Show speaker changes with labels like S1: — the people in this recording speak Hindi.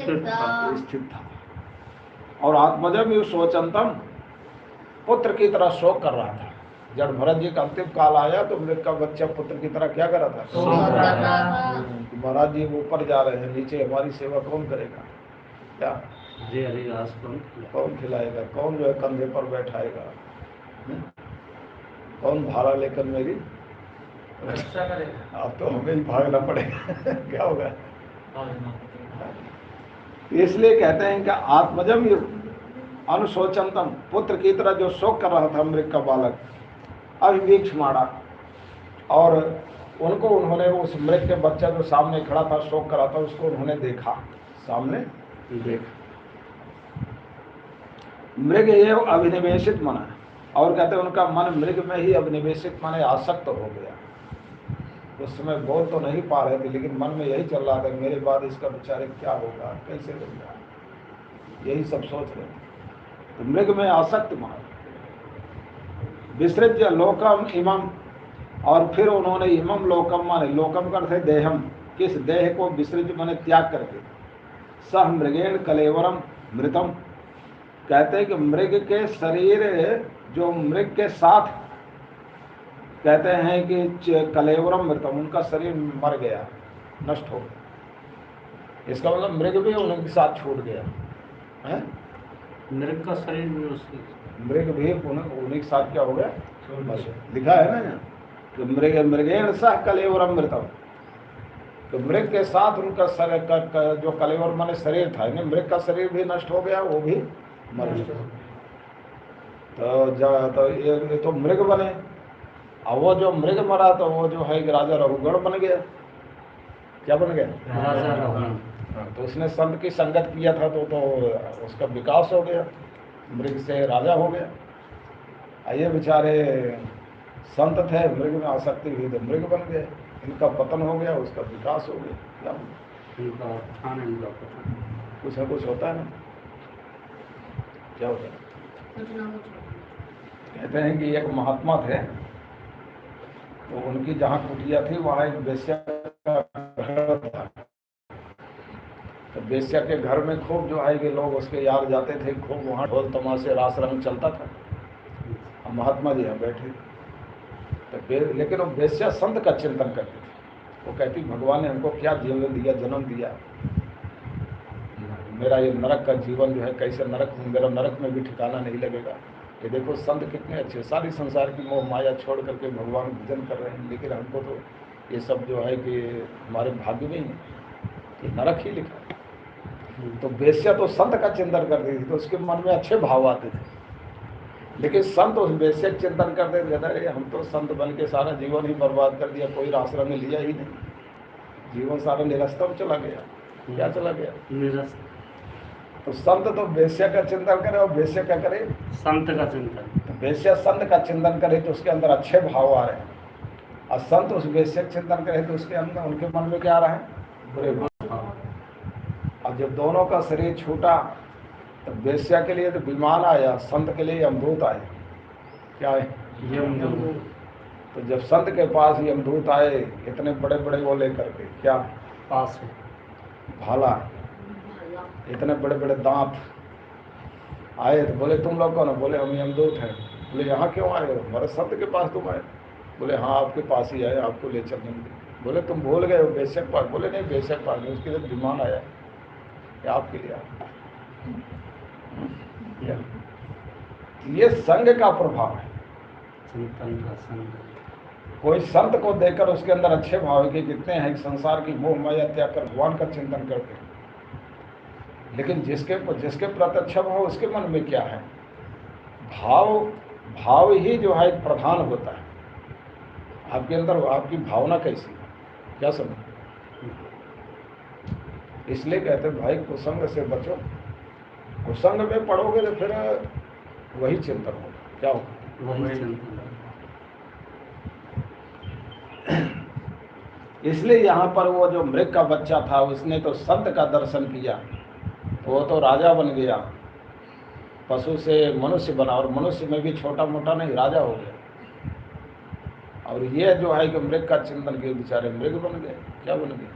S1: स्थित था। और आत्मजम यु शोचंतम, पुत्र की तरह शोक कर रहा था। जब भरत जी का अंतिम काल आया तो मृग का बच्चा पुत्र की तरह क्या कर रहा था? महाराज जी ऊपर जा रहे हैं, नीचे हमारी सेवा कौन करेगा? क्या कौन खिलाएगा? कौन जो है कंधे पर बैठाएगा? कौन भाड़ा लेकर मेरी रक्षा करेगा? अब तो हमें ही भागना पड़ेगा। क्या होगा? इसलिए कहते हैं कि आत्मजम अनुशोचंतम, पुत्र की तरह जो शोक कर रहा था मृग का बालक, अभिवीक्ष माड़ा, और उनको उन्होंने उस मृग के बच्चा जो सामने खड़ा था शोक कर रहा था उसको उन्होंने देखा, सामने देखा। मृग ये अभिनिवेशित मन है, और कहते हैं उनका मन मृग में ही अभिनिवेशित माने आसक्त हो गया। उस समय बोल तो नहीं पा रहे थे लेकिन मन में यही चल रहा था मेरे बाद इसका बेचारे क्या होगा, कैसे होगा, यही सब सोच रहे थे। तो मृग में आसक्त मन, विसृज्य लोकम इमम, और फिर उन्होंने इमम लोकम माने, लोकम करते देहम, किस देह को विसृज माने त्याग करके, सह मृगेण कलेवरम मृतम, कहते हैं कि मृग के शरीर, जो मृग के साथ कहते हैं कि कलेवरम मृतम, उनका शरीर मर गया, नष्ट हो गया। इसका मतलब मृग भी उनके साथ छूट गया है।
S2: मृग का शरीर भी उसके,
S1: मृग भी उन्हीं के साथ क्या हो गया? बस लिखा है ना कि मृग मृगेण सह कलेवरम मृतम, तो मृग के साथ उनका शरीर जो कलेवर माने शरीर था, मृग का शरीर भी नष्ट हो गया, वो भी मर गया। तो ये तो मृग बने, और वो जो मृग मरा तो वो जो है राजा रघुगण बन गया। क्या बन गया?
S2: राजा रघुगण।
S1: तो उसने संत की संगत किया था तो उसका विकास हो गया, मृग से राजा हो गया। ये बेचारे संत थे, मृग में आसक्ति हुई तो मृग बन गए, इनका पतन हो गया, उसका विकास हो गया। क्या कुछ ना कुछ होता है ना, क्या होता है? कहते हैं कि एक महात्मा थे, तो उनकी जहाँ कुटिया थी वहाँ एक वेश्या का घर था। तो वेश्या के घर में खूब जो है कि लोग उसके यार जाते थे, खूब वहाँ ढोल तमाशे रास रंग चलता था। और महात्मा जी यहाँ बैठे, तो लेकिन वो वेश्या संत का चिंतन करती थी। वो कहती भगवान ने हमको क्या जीवन दिया, जन्म दिया, मेरा ये नरक का जीवन जो है कैसे नरक, मेरा नरक में भी ठिकाना नहीं लगेगा। ये देखो संत कितने अच्छे, सारी संसार की मोह माया छोड़ करके भगवान भजन कर रहे हैं, लेकिन हमको तो ये सब जो है कि हमारे भाग्य में ही नहीं, ये नरक ही लिखा है। तो वेश्या तो संत का चिंतन करती थी, तो उसके मन में अच्छे भाव आते थे, लेकिन संत उस वेश्या चिंतन करते थे, अरे हम तो संत बन के सारा जीवन ही बर्बाद कर दिया, कोई रास्ता में लिया ही नहीं, जीवन सारा निरस्त में चला गया। क्या चला गया?
S2: निरस्त।
S1: तो संत तो वेश्या का चिंतन करे, और वेश्या क्या करे?
S2: संत का चिंतन।
S1: तो वेश्या संत का चिंतन करे तो उसके अंदर अच्छे भाव आ रहे हैं, और संत उस वेश्या चिंतन करे तो उसके अंदर उनके मन में क्या आ रहा है? बुरे भाव। और जब दोनों का शरीर छूटा तो वेश्या के लिए तो विमान आया, संत के लिए यमदूत आए। क्या है?
S2: यमदूत।
S1: तो जब संत के पास यमदूत आए, इतने बड़े बड़े वो लेकर के, क्या
S2: पास
S1: भाला, इतने बड़े बड़े दांत आए, तो बोले तुम लोग कौन हो? बोले हम यमदूत हैं। बोले यहाँ क्यों आए हो? हमारे संत के पास तुम आए? बोले हाँ आपके पास ही आए, आपको ले चलने के लिए। बोले तुम भूल गए हो बेशक पास? बोले नहीं बेशक पास नहीं, उसके लिए विमान आया, क्या आपके लिए आया? ये संग का प्रभाव है। कोई संत को देखकर उसके अंदर अच्छे भाव के कितने हैं, संसार की मोह माया त्याग कर भगवान का चिंतन करते हैं, लेकिन जिसके प्रति अच्छा भाव उसके मन में क्या है? भाव ही जो है प्रधान होता है। आपके अंदर आपकी भावना कैसी है, क्या समझ? इसलिए कहते हैं भाई कुसंग से बचो, कुसंग में पढ़ोगे तो फिर वही चिंतन होगा। क्या होगा?
S2: वही चिंतन।
S1: इसलिए यहाँ पर वो जो मृग का बच्चा था उसने तो संत का दर्शन किया, तो वो तो राजा बन गया, पशु से मनुष्य बना, और मनुष्य में भी छोटा मोटा नहीं, राजा हो गया। और ये जो है कि मृग का चिंतन के बेचारे मृग बन गए। क्या बन गए?